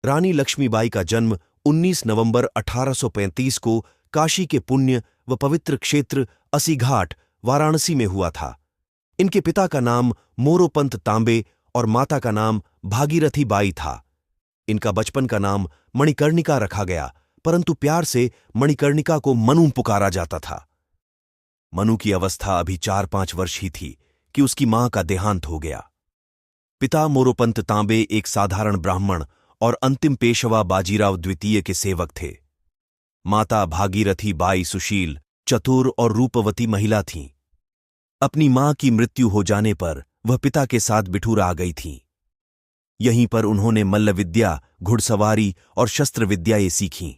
रानी लक्ष्मीबाई का जन्म 19 नवंबर 1835 को काशी के पुण्य व पवित्र क्षेत्र असीघाट वाराणसी में हुआ था। इनके पिता का नाम मोरोपंत तांबे और माता का नाम भागीरथी बाई था। इनका बचपन का नाम मणिकर्णिका रखा गया, परंतु प्यार से मणिकर्णिका को मनु पुकारा जाता था। मनु की अवस्था अभी 4-5 वर्ष ही थी कि उसकी मां का देहांत हो गया। पिता मोरोपंत तांबे एक साधारण ब्राह्मण और अंतिम पेशवा बाजीराव द्वितीय के सेवक थे। माता भागीरथी बाई सुशील, चतुर और रूपवती महिला थीं। अपनी मां की मृत्यु हो जाने पर वह पिता के साथ बिठूर आ गई थीं। यहीं पर उन्होंने मल्ल विद्या, घुड़सवारी और शस्त्र विद्याएं सीखीं।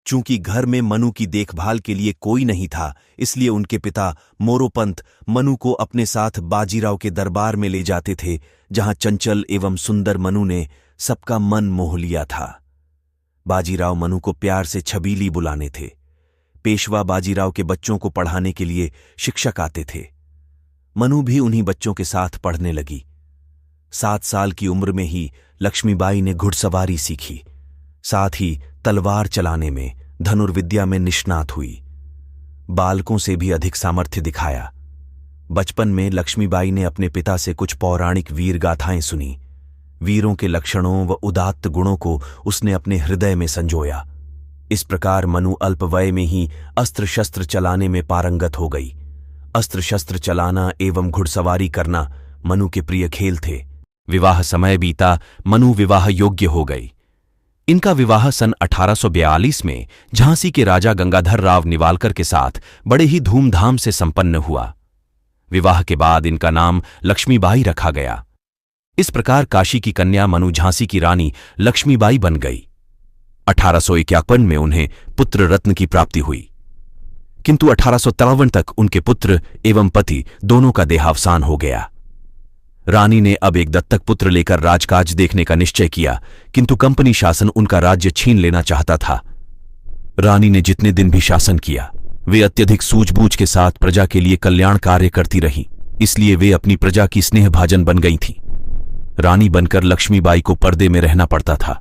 चूंकि घर में मनु की देखभाल के लिए कोई नहीं था, इसलिए उनके पिता मोरोपंत मनु को अपने साथ बाजीराव के दरबार में ले जाते थे, जहां चंचल एवं सुंदर मनु ने सबका मन मोह लिया था। बाजीराव मनु को प्यार से छबीली बुलाने थे। पेशवा बाजीराव के बच्चों को पढ़ाने के लिए शिक्षक आते थे। मनु भी उन्हीं बच्चों के साथ पढ़ने लगी। 7 साल की उम्र में ही लक्ष्मीबाई ने घुड़सवारी सीखी, साथ ही तलवार चलाने में, धनुर्विद्या में निष्णात हुई। बालकों से भी अधिक सामर्थ्य दिखाया। बचपन में लक्ष्मीबाई ने अपने पिता से कुछ पौराणिक वीर गाथाएं सुनी। वीरों के लक्षणों व उदात्त गुणों को उसने अपने हृदय में संजोया। इस प्रकार मनु अल्प वय में ही अस्त्र शस्त्र चलाने में पारंगत हो गई। अस्त्र शस्त्र चलाना एवं घुड़सवारी करना मनु के प्रिय खेल थे। विवाह समय बीता, मनु विवाह योग्य हो गई। इनका विवाह सन 1842 में झांसी के राजा गंगाधर राव निवालकर के साथ बड़े ही धूमधाम से संपन्न हुआ। विवाह के बाद इनका नाम लक्ष्मीबाई रखा गया। इस प्रकार काशी की कन्या मनु झांसी की रानी लक्ष्मीबाई बन गई। 1851 में उन्हें पुत्र रत्न की प्राप्ति हुई, किंतु 1853 तक उनके पुत्र एवं पति दोनों का देहावसान हो गया। रानी ने अब एक दत्तक पुत्र लेकर राजकाज देखने का निश्चय किया, किंतु कंपनी शासन उनका राज्य छीन लेना चाहता था। रानी ने जितने दिन भी शासन किया, वे अत्यधिक सूझबूझ के साथ प्रजा के लिए कल्याण कार्य करती रहीं, इसलिए वे अपनी प्रजा की स्नेहभाजन बन गई थीं। रानी बनकर लक्ष्मीबाई को पर्दे में रहना पड़ता था।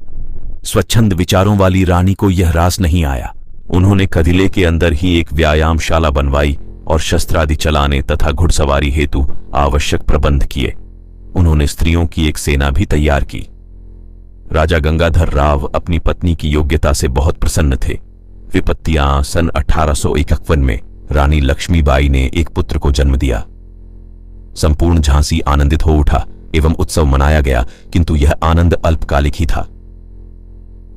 स्वच्छंद विचारों वाली रानी को यह रास नहीं आया। उन्होंने कदिले के अंदर ही एक व्यायामशाला बनवाई और शस्त्रादि चलाने तथा घुड़सवारी हेतु आवश्यक प्रबंध किए। उन्होंने स्त्रियों की एक सेना भी तैयार की। राजा गंगाधर राव अपनी पत्नी की योग्यता से बहुत प्रसन्न थे। विपत्तियां सन 1851 में रानी लक्ष्मीबाई ने एक पुत्र को जन्म दिया। संपूर्ण झांसी आनंदित हो उठा एवं उत्सव मनाया गया, किंतु यह आनंद अल्पकालिक ही था।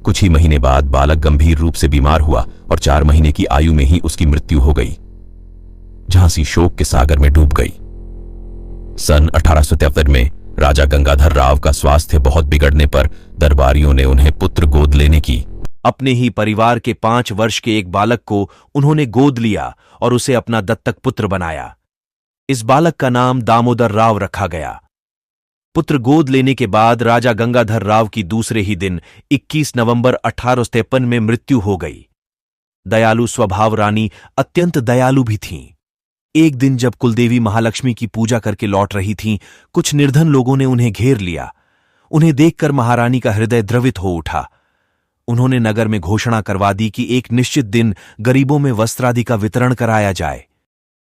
कुछ ही महीने बाद बालक गंभीर रूप से बीमार हुआ और 4 महीने की आयु में ही उसकी मृत्यु हो गई। झांसी शोक के सागर में डूब गई। सन 1873 में राजा गंगाधर राव का स्वास्थ्य बहुत बिगड़ने पर दरबारियों ने उन्हें पुत्र गोद लेने की। अपने ही परिवार के 5 वर्ष के एक बालक को उन्होंने गोद लिया और उसे अपना दत्तक पुत्र बनाया। इस बालक का नाम दामोदर राव रखा गया। पुत्र गोद लेने के बाद राजा गंगाधर राव की दूसरे ही दिन 21 नवंबर 1853 में मृत्यु हो गई। दयालु स्वभाव रानी अत्यंत दयालु भी थीं। एक दिन जब कुलदेवी महालक्ष्मी की पूजा करके लौट रही थीं, कुछ निर्धन लोगों ने उन्हें घेर लिया। उन्हें देखकर महारानी का हृदय द्रवित हो उठा। उन्होंने नगर में घोषणा करवा दी कि एक निश्चित दिन गरीबों में वस्त्रादि का वितरण कराया जाए।